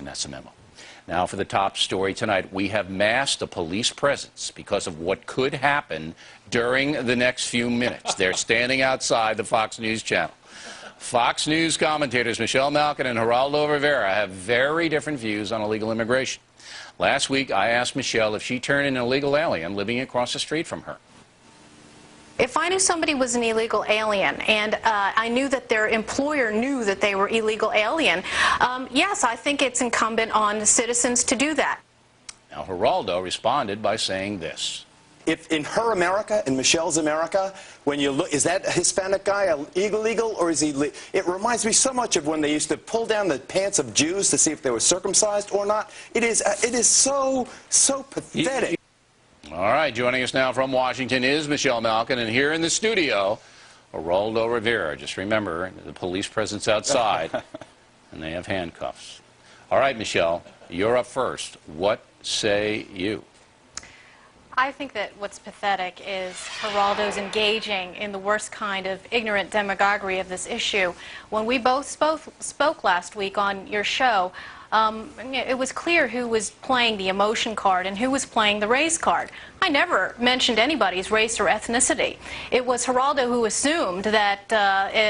that's a memo. Now for the top story tonight, we have masked a police presence because of what could happen during the next few minutes. They're standing outside the Fox News channel. Fox News commentators Michelle Malkin and Geraldo Rivera have very different views on illegal immigration. Last week, I asked Michelle if she turned in an illegal alien living across the street from her. If I knew somebody was an illegal alien and I knew that their employer knew that they were illegal alien, yes, I think it's incumbent on citizens to do that. Now, Geraldo responded by saying this. If in her America, in Michelle's America, when you look, is that Hispanic guy illegal or is he? It reminds me so much of when they used to pull down the pants of Jews to see if they were circumcised or not. It is so pathetic. All right, joining us now from Washington is Michelle Malkin, and here in the studio, Geraldo Rivera. Just remember, the police presence outside, and they have handcuffs. All right, Michelle, you're up first. What say you? I think that what's pathetic is Geraldo's engaging in the worst kind of ignorant demagoguery of this issue. When we both spoke last week on your show, it was clear who was playing the emotion card and who was playing the race card. I never mentioned anybody's race or ethnicity. It was Geraldo who assumed that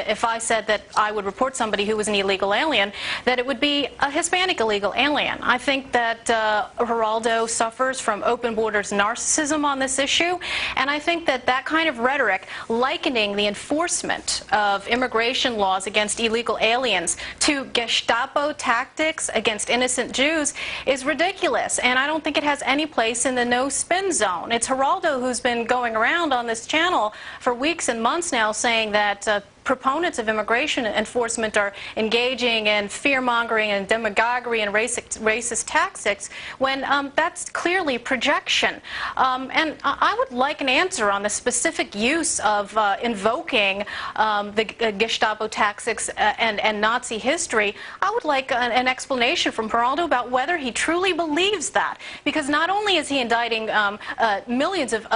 if I said that I would report somebody who was an illegal alien, that it would be a Hispanic illegal alien. I think that Geraldo suffers from open borders narcissism on this issue, and I think that that kind of rhetoric, likening the enforcement of immigration laws against illegal aliens to Gestapo tactics against innocent Jews, is ridiculous, and I don't think it has any place in the no-spin zone. It's Geraldo who's been going around on this channel for weeks and months now saying that proponents of immigration enforcement are engaging in fear-mongering and demagoguery and racist tactics when that's clearly projection. And I would like an answer on the specific use of invoking the Gestapo tactics and Nazi history. I would like an explanation from Geraldo about whether he truly believes that. Because not only is he indicting millions of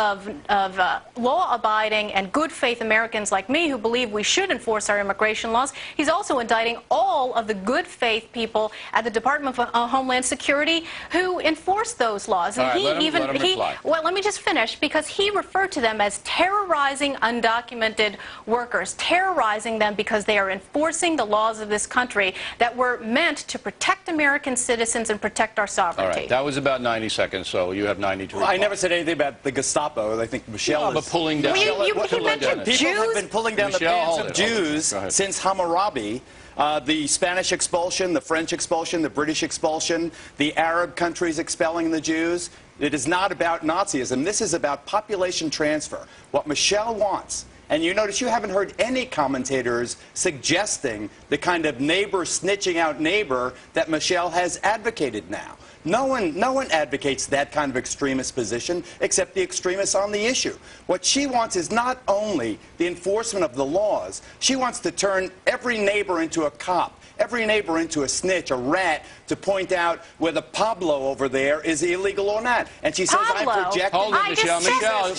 law-abiding and good-faith Americans like me who believe we should enforce our immigration laws, he's also indicting all of the good faith people at the Department of Homeland Security who enforce those laws. And well, let me just finish, because he referred to them as terrorizing undocumented workers, terrorizing them because they are enforcing the laws of this country that were meant to protect American citizens and protect our sovereignty. All right, that was about 90 seconds, so you have 90 to reply. I never said anything about the Gestapo. I think Michelle but pulling down. Well, he mentioned Jews. People have been pulling down the pants of Jews since Hammurabi. The Spanish expulsion, the French expulsion, the British expulsion, the Arab countries expelling the Jews. It is not about Nazism. This is about population transfer. What Michelle wants, and you notice you haven't heard any commentators suggesting the kind of neighbor snitching out neighbor that Michelle has advocated now. No one advocates that kind of extremist position except the extremists on the issue. What she wants is not only the enforcement of the laws, she wants to turn every neighbor into a cop, every neighbor into a snitch, a rat, to point out whether Pablo over there is illegal or not. And she says, I'm projecting... Hold it,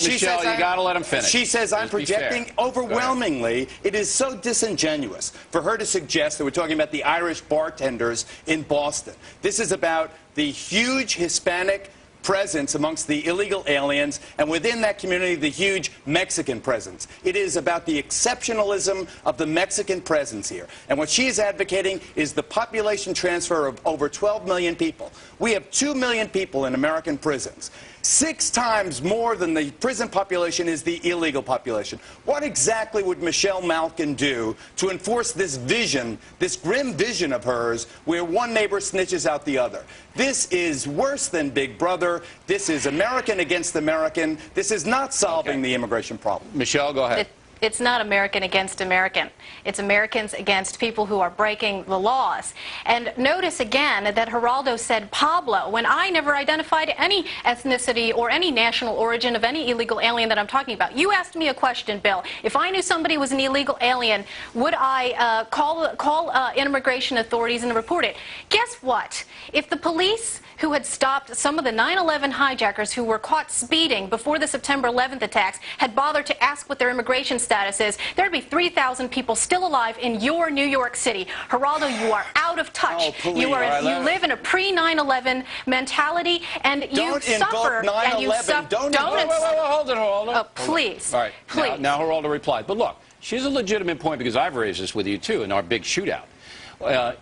Michelle, you got to let him finish. She says, I'm projecting overwhelmingly. It is so disingenuous for her to suggest that we're talking about the Irish bartenders in Boston. This is about the huge Hispanic presence amongst the illegal aliens, and within that community, the huge Mexican presence. It is about the exceptionalism of the Mexican presence here. And what she is advocating is the population transfer of over 12 million people. We have 2 million people in American prisons. 6 times more than the prison population is the illegal population. What exactly would Michelle Malkin do to enforce this vision, this grim vision of hers, where one neighbor snitches out the other? This is worse than Big Brother. This is American against American. This is not solving the immigration problem. Michelle, go ahead. It's not American against American. It's Americans against people who are breaking the laws. And notice again that Geraldo said Pablo, when I never identified any ethnicity or any national origin of any illegal alien that I'm talking about. You asked me a question, Bill. If I knew somebody was an illegal alien, would I call immigration authorities and report it? Guess what? If the police who had stopped some of the 9/11 hijackers who were caught speeding before the September 11th attacks had bothered to ask what their immigration status is, there'd be 3,000 people still alive in your New York City. Geraldo, you are out of touch. Oh, please. You live in a pre-9/11 mentality, and you suffer. And you suffer. Hold it, Geraldo. Oh, please. All right. Please. Now Geraldo replied. But look, she has a legitimate point, because I've raised this with you, too, in our big shootout.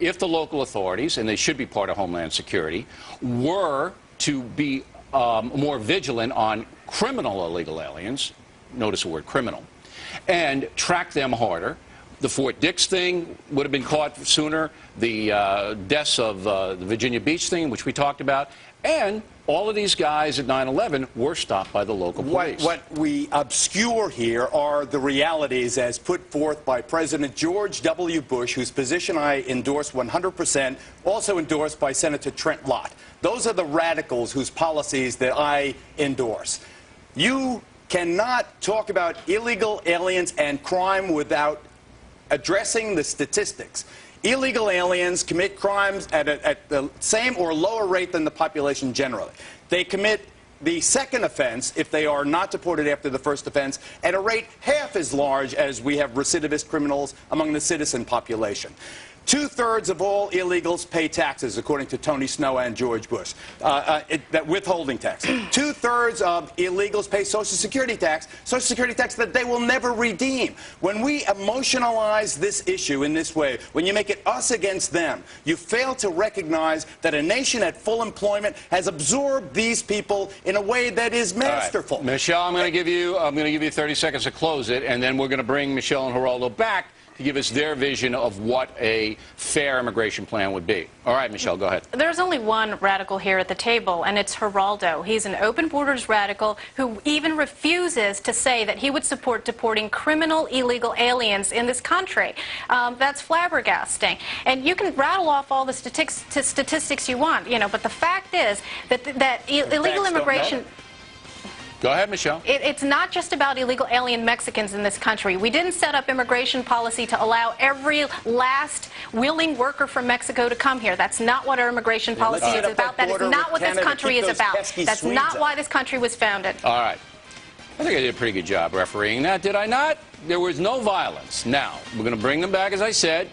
If the local authorities, and they should be part of Homeland Security, were to be more vigilant on criminal illegal aliens, notice the word criminal, and track them harder, the Fort Dix thing would have been caught sooner, the deaths of the Virginia Beach thing, which we talked about, and all of these guys at 9/11 were stopped by the local police. What we obscure here are the realities as put forth by President George W. Bush, whose position I endorse 100%, also endorsed by Senator Trent Lott. Those are the radicals whose policies that I endorse. You cannot talk about illegal aliens and crime without addressing the statistics. Illegal aliens commit crimes at the same or lower rate than the population generally. They commit the second offense, if they are not deported after the first offense, at a rate half as large as we have recidivist criminals among the citizen population. 2/3 of all illegals pay taxes, according to Tony Snow and George Bush, that withholding tax. 2/3 of illegals pay Social Security tax that they will never redeem. When we emotionalize this issue in this way, when you make it us against them, you fail to recognize that a nation at full employment has absorbed these people in a way that is masterful. Right. Michelle, I'm going to give you 30 seconds to close it, and then we're going to bring Michelle and Geraldo back to give us their vision of what a fair immigration plan would be. All right, Michelle, go ahead. There's only one radical here at the table, and it's Geraldo. He's an open borders radical who even refuses to say that he would support deporting criminal illegal aliens in this country. That's flabbergasting. And you can rattle off all the statistics you want, but the fact is that illegal immigration... Go ahead, Michelle. It's not just about illegal alien Mexicans in this country. We didn't set up immigration policy to allow every last willing worker from Mexico to come here. That's not what our immigration policy is about. That is not what this country is about. That's not why this country was founded. All right. I think I did a pretty good job refereeing that, did I not? There was no violence. Now, we're going to bring them back, as I said.